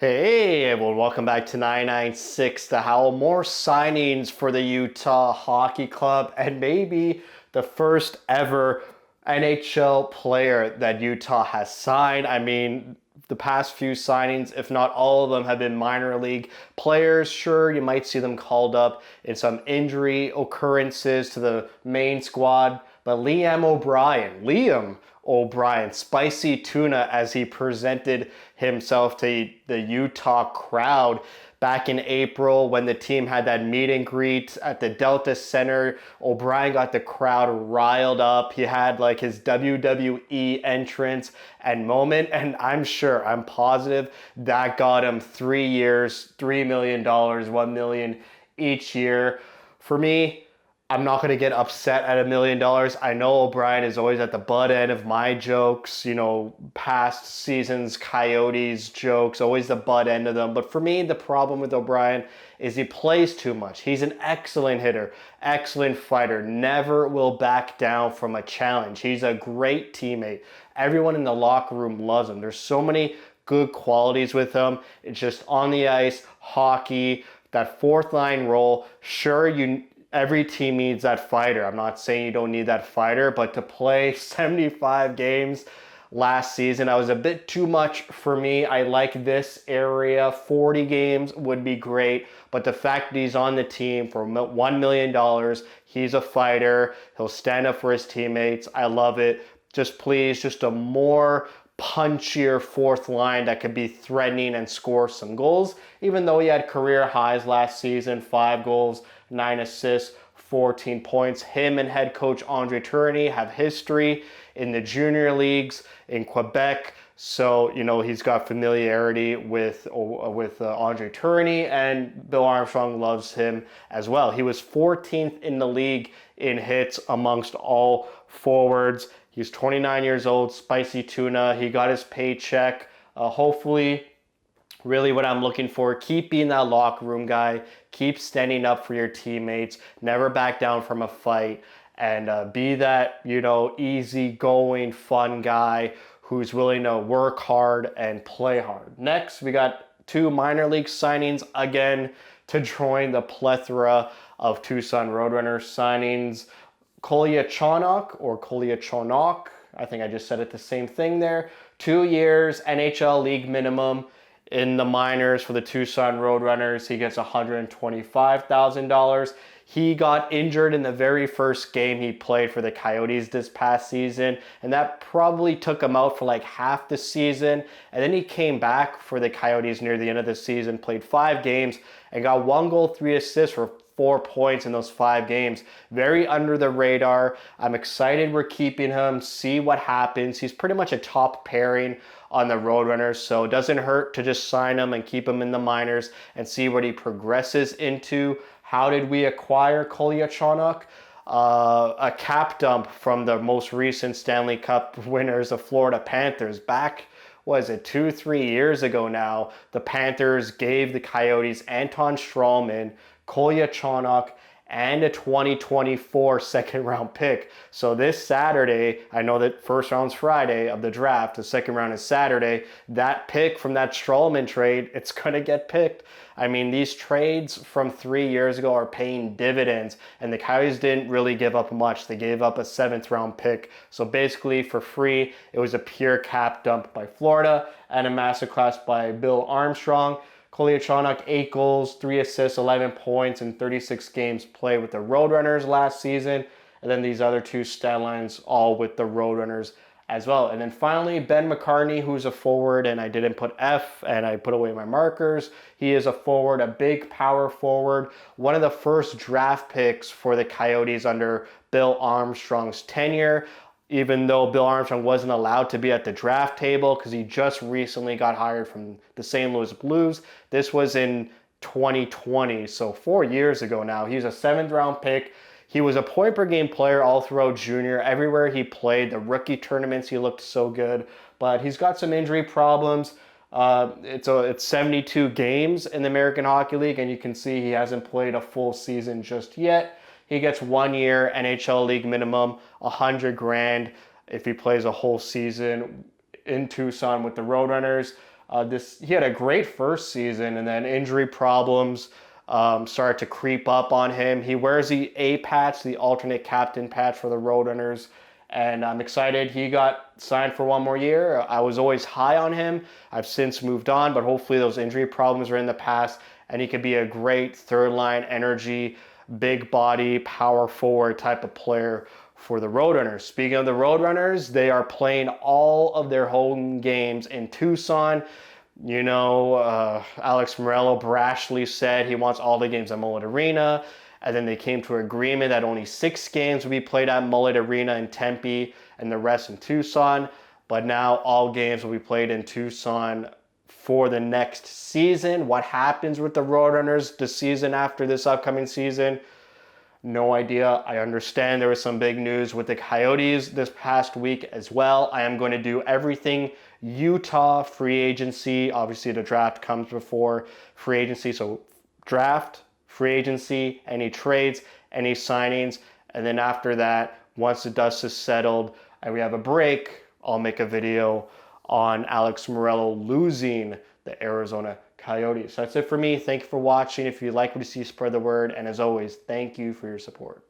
Hey, well, welcome back to 996 The Howl. More signings for the Utah Hockey Club, and maybe the first ever NHL player that Utah has signed. I mean, the past few signings, if not all of them, have been minor league players. Sure, you might see them called up in some injury occurrences to the main squad, but Liam O'Brien, Spicy Tuna, as he presented himself to the Utah crowd back in April when the team had that meet and greet at the Delta Center. O'Brien got the crowd riled up. He had like his WWE entrance and moment, and I'm positive that got him 3 years, $3 million, $1 million each year. For me, I'm not going to get upset at $1 million. I know O'Brien is always at the butt end of my jokes, past seasons, Coyotes jokes, always the butt end of them. But for me, the problem with O'Brien is he plays too much. He's an excellent hitter, excellent fighter, never will back down from a challenge. He's a great teammate. Everyone in the locker room loves him. There's so many good qualities with him. It's just on the ice, hockey, that fourth line role. Sure, every team needs that fighter. I'm not saying you don't need that fighter, but to play 75 games last season, that was a bit too much for me. I like this area. 40 games would be great, but the fact that he's on the team for $1 million, he's a fighter. He'll stand up for his teammates. I love it. Just a more punchier fourth line that could be threatening and score some goals, even though he had career highs last season, 5 goals, 9 assists, 14 points. Him and head coach Andre Tourigny have history in the junior leagues in Quebec. So, he's got familiarity with Andre Tourigny, and Bill Armstrong loves him as well. He was 14th in the league in hits amongst all forwards. He's 29 years old, Spicy Tuna. He got his paycheck. Hopefully, really what I'm looking for, keep being that locker room guy. Keep standing up for your teammates. Never back down from a fight. And be that, easygoing, fun guy who's willing to work hard and play hard. Next, we got 2 minor league signings again to join the plethora of Tucson Roadrunners signings. Kolyachonok, I think I just said it the same thing there. 2 years, NHL league minimum in the minors for the Tucson Roadrunners. He gets $125,000. He got injured in the very first game he played for the Coyotes this past season, and that probably took him out for like half the season. And then he came back for the Coyotes near the end of the season, played 5 games, and got 1 goal, 3 assists for 4 points in those 5 games. Very under the radar. I'm excited we're keeping him, see what happens. He's pretty much a top pairing on the Roadrunners, so it doesn't hurt to just sign him and keep him in the minors and see what he progresses into. How did we acquire Kolyachonok? A cap dump from the most recent Stanley Cup winners, the Florida Panthers. Back, 2-3 years ago now, the Panthers gave the Coyotes Anton Strawman, Kolyachonok, and a 2024 second round pick. So this Saturday, I know that first round's Friday of the draft, the second round is Saturday. That pick from that Strawman trade, it's going to get picked. I mean, these trades from 3 years ago are paying dividends, and the Coyotes didn't really give up much. They gave up a 7th round pick. So basically for free, it was a pure cap dump by Florida and a masterclass by Bill Armstrong. Kolyachonok, 8 goals, 3 assists, 11 points in 36 games played with the Roadrunners last season. And then these other 2 stat lines all with the Roadrunners as well. And then finally, Ben McCartney, who's a forward, and I didn't put F, and I put away my markers. He is a forward, a big power forward. One of the first draft picks for the Coyotes under Bill Armstrong's tenure, even though Bill Armstrong wasn't allowed to be at the draft table because he just recently got hired from the St. Louis Blues. This was in 2020, so 4 years ago now. He was a 7th round pick. He was a point per game player all throughout junior. Everywhere he played, the rookie tournaments, he looked so good. But he's got some injury problems. It's 72 games in the American Hockey League, and you can see he hasn't played a full season just yet. He gets 1 year NHL league minimum, $100,000 if he plays a whole season in Tucson with the Roadrunners. He had a great first season, and then injury problems started to creep up on him. He wears the A patch, the alternate captain patch for the Roadrunners, and I'm excited he got signed for one more year. I was always high on him. I've since moved on, but hopefully those injury problems are in the past, and he could be a great third line energy, big body, power forward type of player for the Roadrunners. Speaking of the Roadrunners, they are playing all of their home games in Tucson. You know, Alex Morello brashly said he wants all the games at Mullet Arena, and then they came to an agreement that only 6 games will be played at Mullet Arena in Tempe and the rest in Tucson. But now all games will be played in Tucson for the next season. What happens with the Roadrunners the season after this upcoming season? No idea. I understand there was some big news with the Coyotes this past week as well. I am going to do everything Utah free agency. Obviously, the draft comes before free agency. So draft, free agency, any trades, any signings. And then after that, once the dust is settled and we have a break, I'll make a video on Alex Morello losing the Arizona Coyotes. So that's it for me. Thank you for watching. If you'd like me to see, spread the word. And as always, thank you for your support.